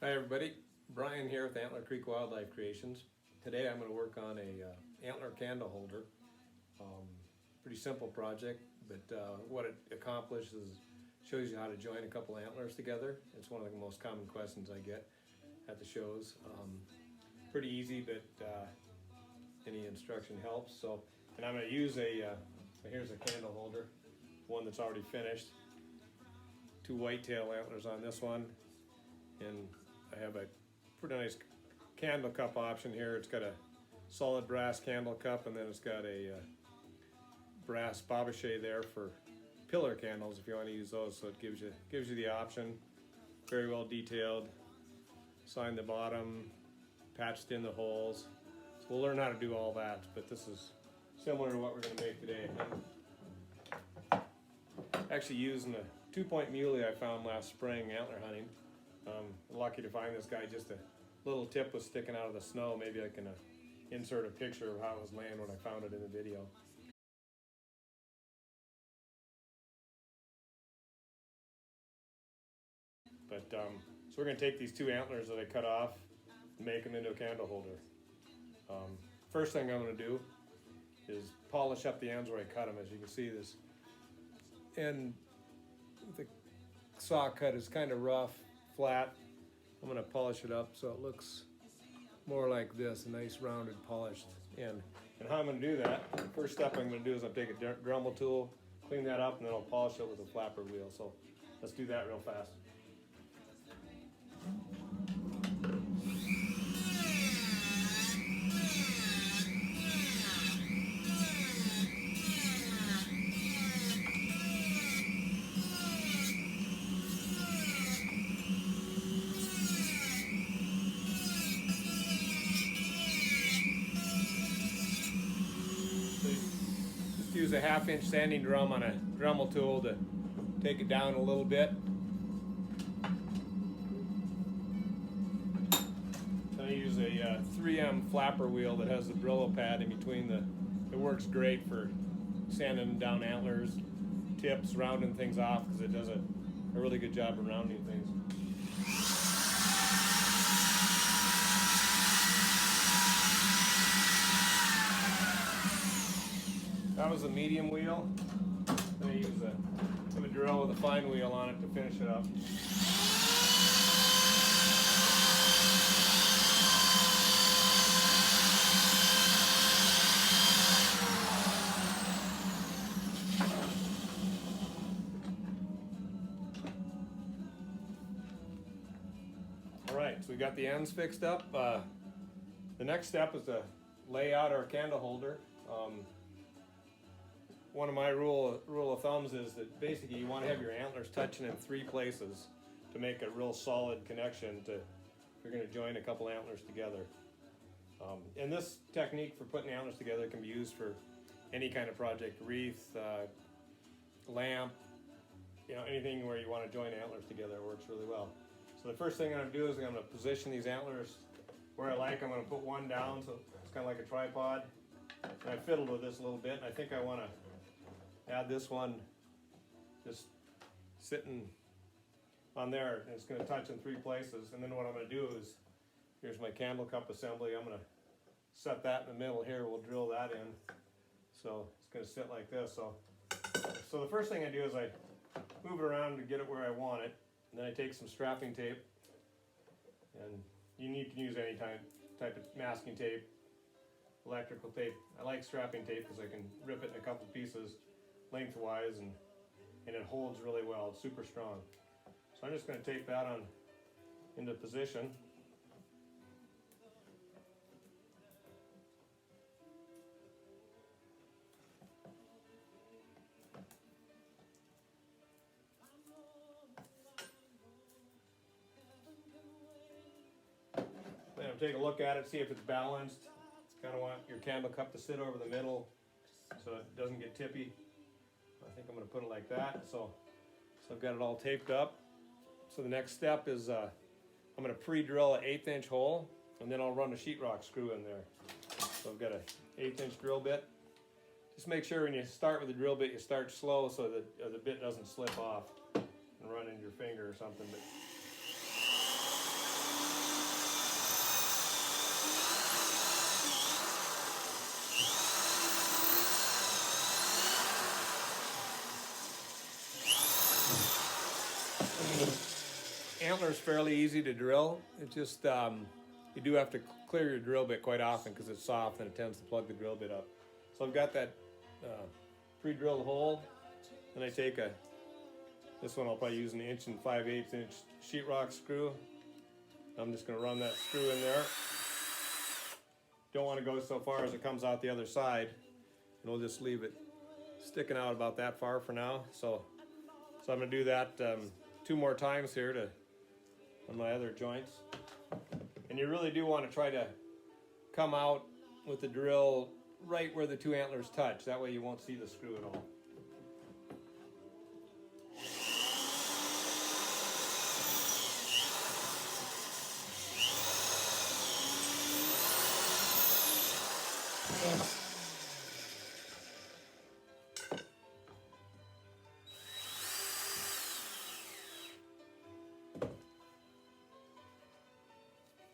Hi everybody, Brian here with Antler Creek Wildlife Creations. Today I'm going to work on a antler candle holder. Pretty simple project, but what it accomplishes is shows you how to join a couple antlers together. It's one of the most common questions I get at the shows. Pretty easy, but any instruction helps. So, and I'm going to use here's a candle holder, one that's already finished. Two whitetail antlers on this one, and I have a pretty nice candle cup option here. It's got a solid brass candle cup, and then it's got a brass babochet there for pillar candles if you want to use those. So it gives you the option. Very well detailed. Sign the bottom, patched in the holes. So we'll learn how to do all that, but this is similar to what we're going to make today. I'm actually using a 2-point muley I found last spring antler hunting. Lucky to find this guy. Just a little tip was sticking out of the snow. Maybe I can insert a picture of how it was laying when I found it in the video. But so we're going to take these two antlers that I cut off and make them into a candle holder. First thing I'm going to do is polish up the ends where I cut them. As you can see, this end, the saw cut is kind of rough, flat. I'm going to polish it up so it looks more like this, a nice rounded polished end. And how I'm going to do that, first step I'm going to do is I'll take a Dremel tool, clean that up, and then I'll polish it with a flapper wheel. So let's do that real fast. Use a 1/2-inch sanding drum on a Dremel tool to take it down a little bit. Then I use a 3M flapper wheel that has the Brillo pad in between it works great for sanding down antlers, tips, rounding things off, because it does a really good job of rounding things. That was a medium wheel. Then I use a drill with a fine wheel on it to finish it up. All right, so we got the ends fixed up. The next step is to lay out our candle holder. One of my rule of thumbs is that basically you want to have your antlers touching in 3 places to make a real solid connection if you're going to join a couple antlers together. And this technique for putting antlers together can be used for any kind of project, wreath, lamp, anything where you want to join antlers together works really well. So the first thing I'm going to do is I'm going to position these antlers where I like. I'm going to put one down so it's kind of like a tripod. And I fiddled with this a little bit, and I think I want to add this one just sitting on there, and it's going to touch in 3 places. And then what I'm going to do is, here's my candle cup assembly. I'm going to set that in the middle here. We'll drill that in. So it's going to sit like this. So the first thing I do is I move it around to get it where I want it. And then I take some strapping tape, and you can use any type of masking tape, electrical tape. I like strapping tape because I can rip it in a couple pieces lengthwise, and it holds really well. It's super strong. So I'm just going to tape that on into position. Then I'll take a look at it, see if it's balanced. Kind of want your candle cup to sit over the middle so it doesn't get tippy. I think I'm going to put it like that. So I've got it all taped up. So the next step is I'm going to pre-drill an 1/8-inch hole, and then I'll run a sheetrock screw in there. So I've got an 1/8-inch drill bit. Just make sure when you start with the drill bit, you start slow so that the bit doesn't slip off and run into your finger or something. But antler is fairly easy to drill. It just, you do have to clear your drill bit quite often because it's soft and it tends to plug the drill bit up. So I've got that pre-drilled hole, and I take this one I'll probably use an 1 5/8 inch sheetrock screw. I'm just going to run that screw in there. Don't want to go so far as it comes out the other side, and we'll just leave it sticking out about that far for now. So I'm going to do that 2 more times here on my other joints. And you really do want to try to come out with the drill right where the 2 antlers touch. That way you won't see the screw at all.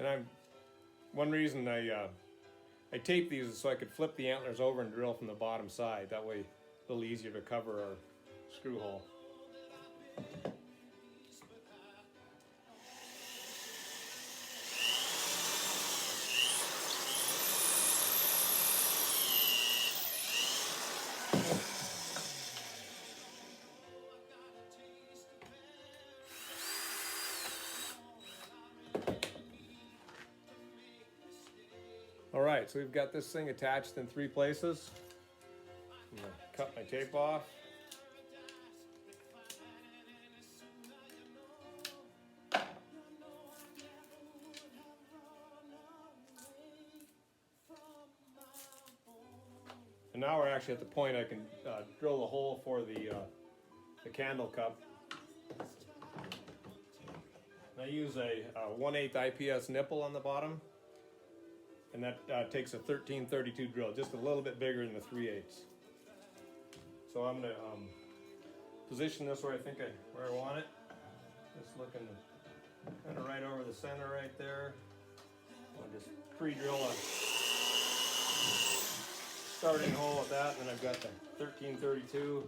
And one reason I tape these is so I could flip the antlers over and drill from the bottom side. That way it's a little easier to cover our screw hole. Alright, so we've got this thing attached in 3 places. I'm going to cut my tape off. And now we're actually at the point I can drill the hole for the candle cup. And I use a 1/8 IPS nipple on the bottom. And that takes a 1332 drill, just a little bit bigger than the 3/8. So I'm going to position this where I want it. Just looking kind of right over the center right there. I'll just pre-drill a starting hole with that, and then I've got the 1332.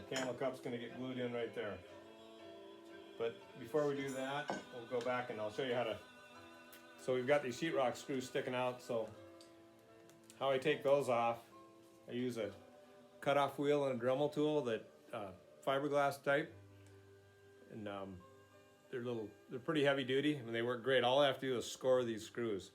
Candle cup's going to get glued in right there. But before we do that, we'll go back and I'll show you how to. So we've got these sheetrock screws sticking out. So how I take those off, I use a cutoff wheel and a Dremel tool, that fiberglass type, and they're pretty heavy duty and they work great. All I have to do is score these screws.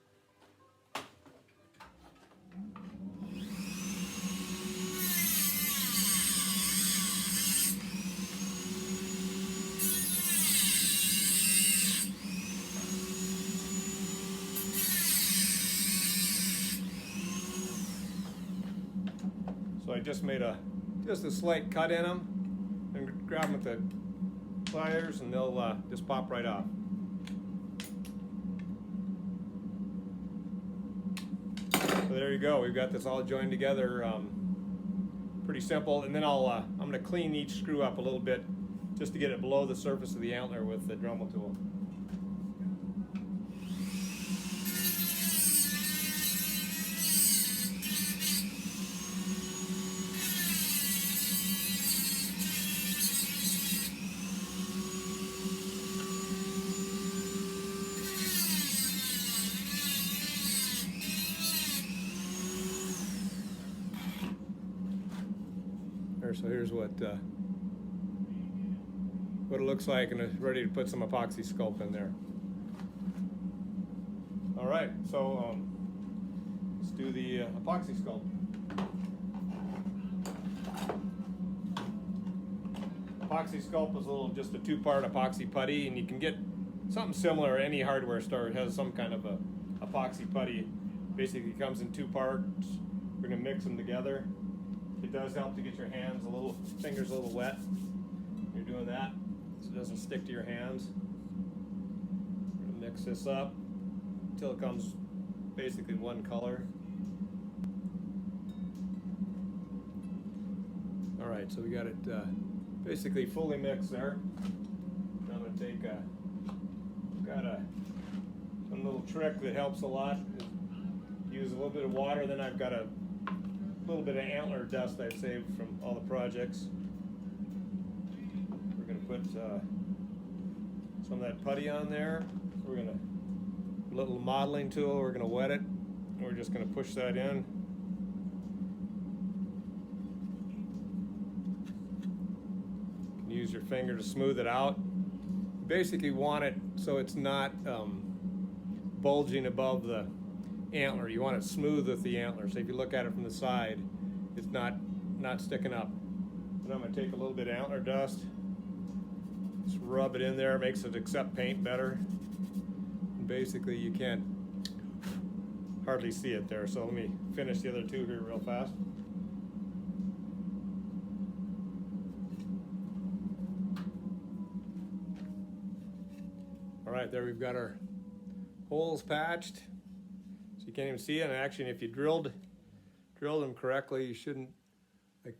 So I just made a slight cut in them, and grab them with the pliers, and they'll just pop right off. So there you go. We've got this all joined together. Pretty simple. And then I'm going to clean each screw up a little bit, just to get it below the surface of the antler with the Dremel tool. So here's what it looks like, and it's ready to put some epoxy sculpt in there. All right, so let's do the epoxy sculpt. Epoxy sculpt is just a 2-part epoxy putty, and you can get something similar at any hardware store. It has some kind of a epoxy putty. Basically comes in 2 parts. We're going to mix them together. It does help to get your fingers a little wet when you're doing that, so it doesn't stick to your hands. We're going to mix this up until it comes basically one color. Alright, so we got it basically fully mixed there. Now I'm going to take one little trick that helps a lot. Use a little bit of water, then I've got a little bit of antler dust I've saved from all the projects. We're going to put some of that putty on there. We're going to, a little modeling tool, we're going to wet it. And we're just going to push that in. You can use your finger to smooth it out. You basically want it so it's not bulging above the antler. You want it smooth with the antler. So if you look at it from the side, it's not sticking up. And I'm going to take a little bit of antler dust, just rub it in there, makes it accept paint better. And basically you can't hardly see it there. So let me finish the other two here real fast. All right, there we've got our holes patched. So you can't even see it. And actually, if you drilled them correctly, you shouldn't, like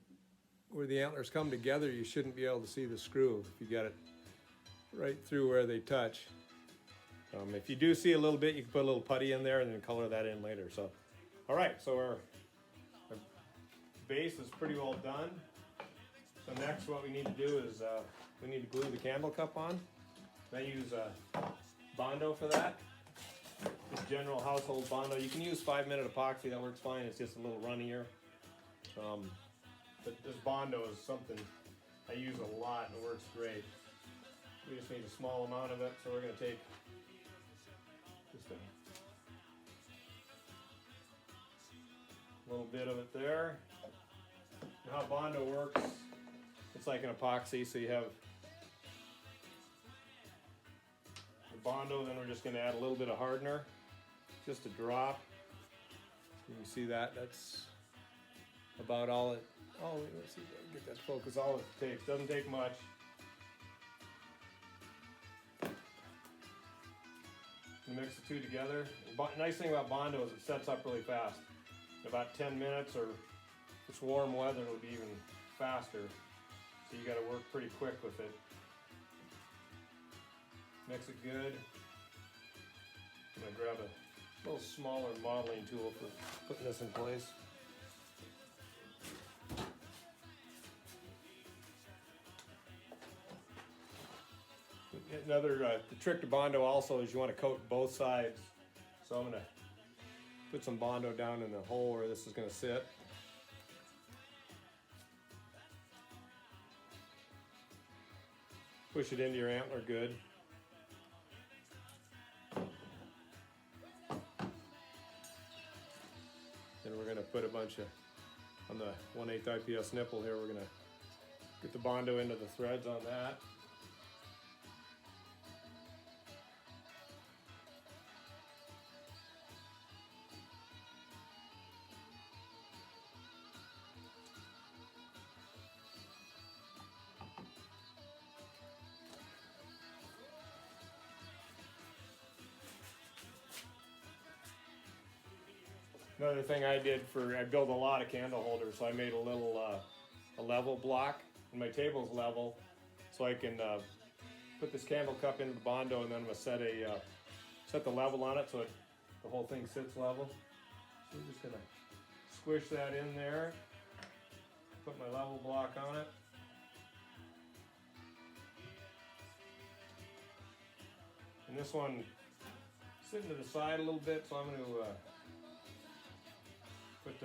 where the antlers come together, you shouldn't be able to see the screw if you got it right through where they touch. If you do see a little bit, you can put a little putty in there and then color that in later. So, all right, so our base is pretty well done. So next what we need to do is we need to glue the candle cup on. I use Bondo for that. Just general household Bondo. You can use 5-minute epoxy, that works fine. It's just a little runnier. But this Bondo is something I use a lot and it works great. We just need a small amount of it, so we're going to take just a little bit of it there. And how Bondo works, it's like an epoxy, so you have the Bondo, then we're just going to add a little bit of hardener, just a drop. You can see that, that's about all it, oh, let's see if I can get that focus, all it takes, doesn't take much. Mix the two together. The nice thing about Bondo is it sets up really fast. In about 10 minutes, or if it's warm weather, it'll be even faster. So you got to work pretty quick with it. Mix it good. I'm going to grab a little smaller modeling tool for putting this in place. Another the trick to Bondo also is you want to coat both sides. So I'm going to put some Bondo down in the hole where this is going to sit. Push it into your antler good. Then we're going to put a bunch of, on the 1/8 IPS nipple here, we're going to get the Bondo into the threads on that. Another thing I did I built a lot of candle holders, so I made a little a level block, and my table's level, so I can put this candle cup into the Bondo, and then I'm gonna set the level on it so the whole thing sits level. So I'm just gonna squish that in there, put my level block on it. And this one sitting to the side a little bit, so I'm going to put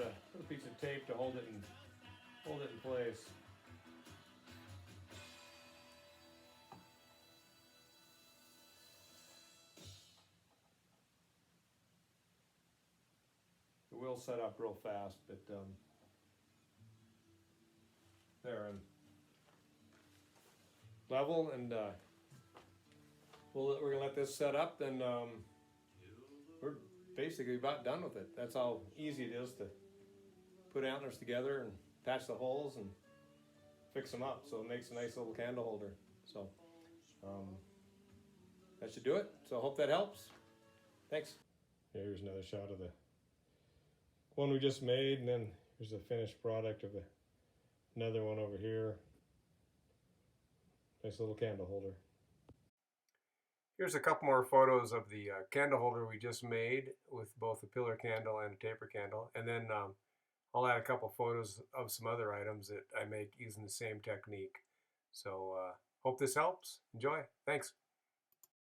a piece of tape to hold it in place. It will set up real fast, but there, and level, and we're gonna let this set up, then we're basically about done with it. That's how easy it is to put antlers together and patch the holes and fix them up, so it makes a nice little candle holder. So that should do it. So I hope that helps. Thanks. Here's another shot of the one we just made, and then here's the finished product of another one over here. Nice little candle holder. Here's a couple more photos of the candle holder we just made with both a pillar candle and a taper candle. And then I'll add a couple photos of some other items that I make using the same technique. So hope this helps. Enjoy. Thanks.